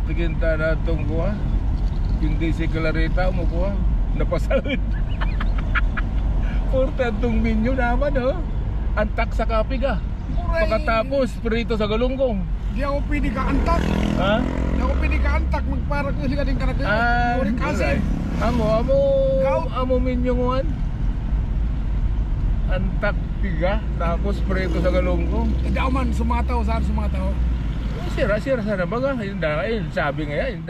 tiginta na itong kuha. Hindi si Clarita mo kuha. Napasahid. Porta itong menu naman antak sa kapiga. Pagkatapos prito sa galunggong. Di ako pwede ka antak. Ha? Di ako pwede ka antak. Magparang kasi ka din karakter. Muring kasi. Amo menu nguan. Antak piga. Tapos prito sa galunggong. Hindi ako man sumataw. Saan sumataw? Sira sana baga. Sabi nga yan.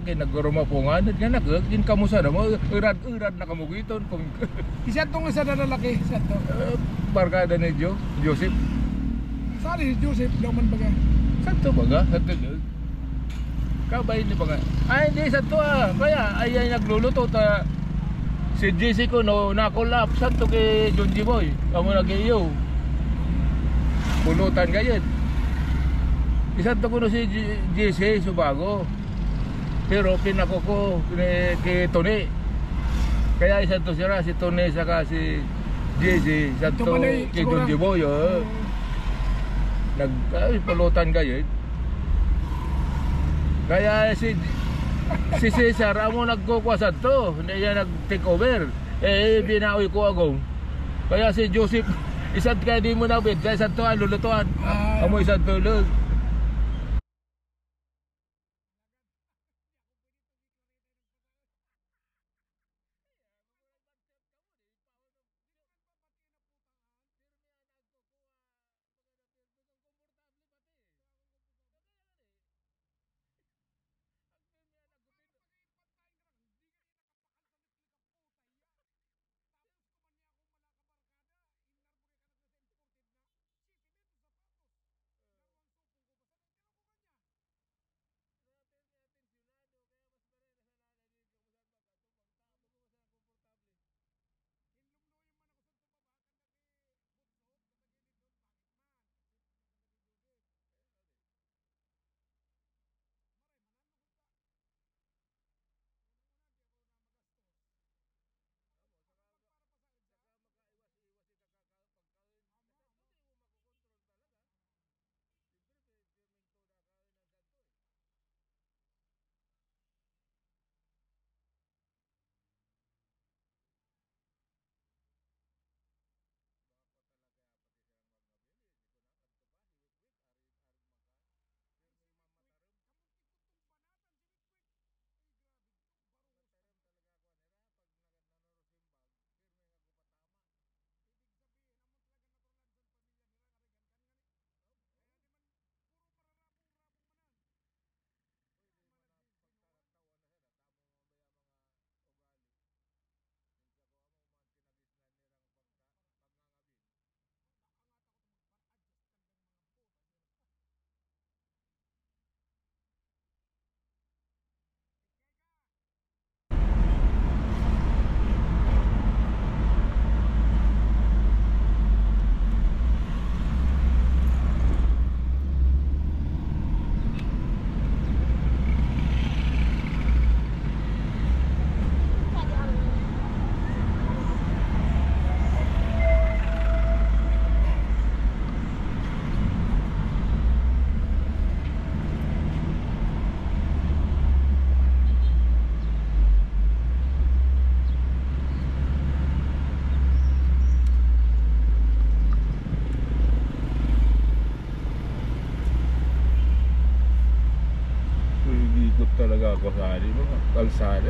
Kinagrumapungan. Nagkin kamusa na mo. Urad na kamugiton. Isa itong isa na lalaki. Isa ito. Barkada ni Joseph. Saan si Joseph? Daw man baga. Santo baga? Santo. Kabay ni baga. Ay hindi santo Kaya ay nagluluto ta. Si JC ko nakulap. Santo kay John G. Boy. Kamu nag-iyo. Pulutan kayo. Isanto ko si JC Subago. Pero pinako ko kay Tony. Kaya isanto sila si Tony saka si JC. Isanto kay John G. Boy. Pulutan kayo. Kaya si Cesar amo nagkukuha to, hindi niya nag-take over. Binawi ko agong. Kaya si Joseph, isang kaya di mo nabit, kaya isang to lulutuan. Amo isang tulog. Talaga ako sa kalsada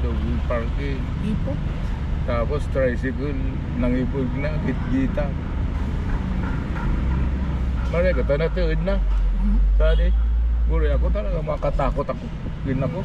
double parking Ipo. tapos tricycle nangipog na gitgita marami ka tanatuid na tadi guri ako talaga makatakot ako ako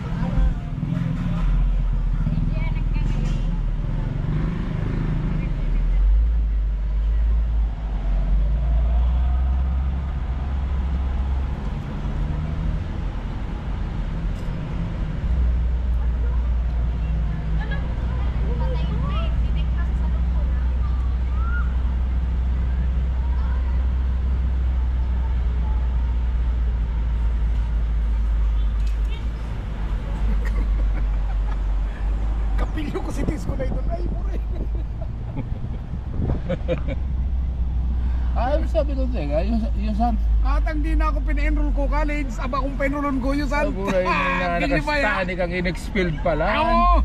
sabi ko teka, yung san. At ang di na ako pina-enroll ko college, aba kung pa-enrollan ko yung san. Pura yung nakastani kang inexpelled pala. Oo.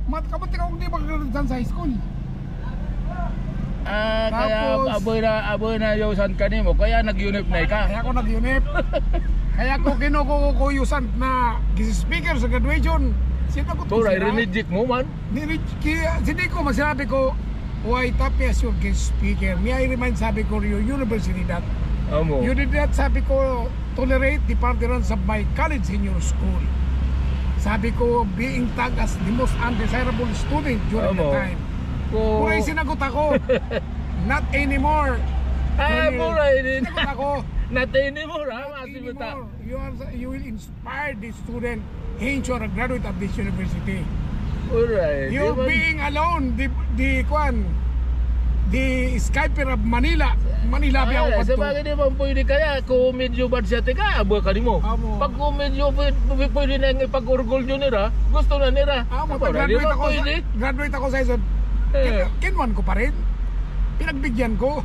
Kabuti ka kung di mag-graduate sa high school. Kaya Tapos- aboy na yung san kanimo, kaya nag-unip na ka. Kaya ako nag-unip. Kaya ko kinuko yusan na speaker sa graduation. Sino ko Pura, i-reject mo man. Hindi ko masabi ko, why Tapia is your guest speaker. May I remind sabi ko your university that Amo. you did not sabi ko tolerate the partisans of my college in your school. Sabi ko being tagged as the most undesirable student during the Amo. time. Ko. Pura sinagot ako. Not anymore. Pura, hindi. Sinagot ako. Not anymore, ha? Not Masibita. anymore. You will inspire the student hence you are a graduate of this university. Alright. You're being alone, the Skyper of Manila. Manila biya ako Sa bagay di ba pwede kaya kung medyo badsete ka, abo ka nimo. Amo. Pag kung medyo pwede na yung ipag-urgol nyo nila, gusto na nila. Graduate ako pwede. graduate ako sa ISOD. Kinwan ko pa rin. Pinagbigyan ko.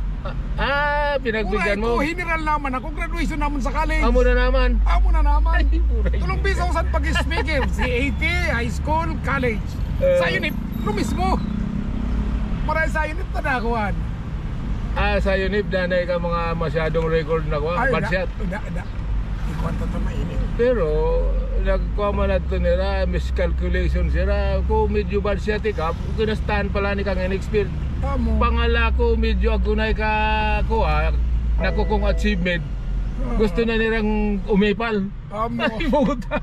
Pinagbigyan mo. Ko, general naman ako. Graduation naman sa college. Amo na naman. Amo na naman. Ay, puray. Tulong bisa ko saan pag-speaker. CAT, high school, college. Sa unit, no mismo. Maray sa unit na nakuhan. Sa UNIP, danay ka mga masyadong record na ko. Badshot. Ikuan to mainit. Pero, nagkuha man nato nila, miscalculation sila. Kung medyo badshot ka, kinastahan pala ni kang inexpert. Amo. Pangala ko, medyo agunay ka kuha. Naku kong achievement. Gusto na nilang umipal. Amo. Ay, puta.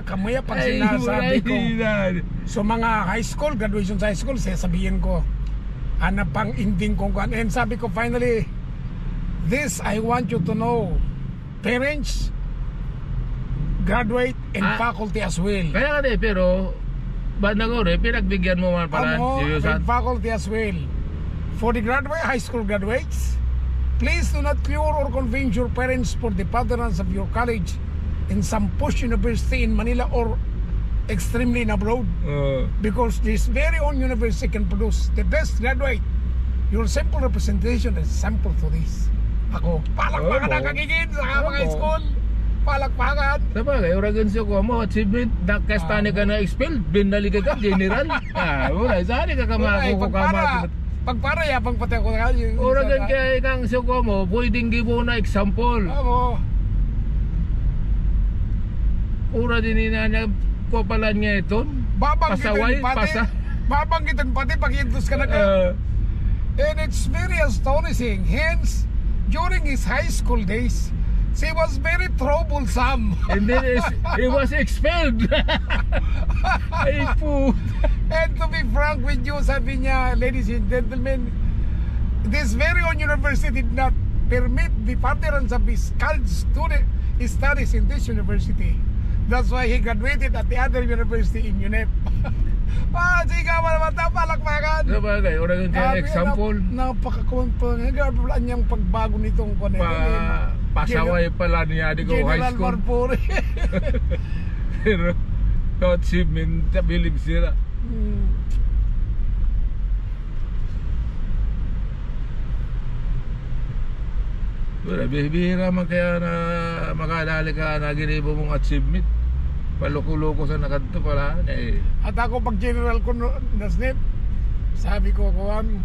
Kamaya pag sinasabi ko. Ay, So mga high school, graduation sa high school, sasabihin ko, ano pang ending kong kuhan. And sabi ko finally, this I want you to know, parents, graduate, and faculty as well. Kaya nga pero, ba't na ko pinagbigyan mo man pala. And faculty as well. For the high school graduates, please do not cure or convince your parents for the patronage of your college in some posh university in Manila or extremely in abroad. Because this very own university can produce the best graduate. Your simple representation is sample to this. Ako, palakpakan ang kagigin sa mga high school. Palakpakan. Sabagay, oragansiyo ko mo, achievement, nakastani ka na expelled, binali ka general. Wala, saan ka kamakukuha ka. Pagpara yapang pati ako. Oragan kaya ikang siyo ko mo, pwedeng gibo na example. Ako. Ura din na kopalan niya ito. Pasaway, pasa. Babanggitin pati pag intus ka na ka. And it's very astonishing. Hence, during his high school days, she was very troublesome. And then he was expelled. Ay po. And to be frank with you, sabi niya, ladies and gentlemen, this very own university did not permit the partisans of his college student studies in this university. That's why he graduated at the other university in UNEP. Sigaw mo naman ito, palakpakan. Sabagay, oragan kaya example. Napakakumpang niyang pagbago nitong pasaway pala niya di ko high General school. Marpore. Pero, achievement, believe sila. Wala, bihira man kaya na makadali ka na ginibo mong achievement. Paluko-luko sa nakanto pala. At ako pag general ko na snip, sabi ko kuhan,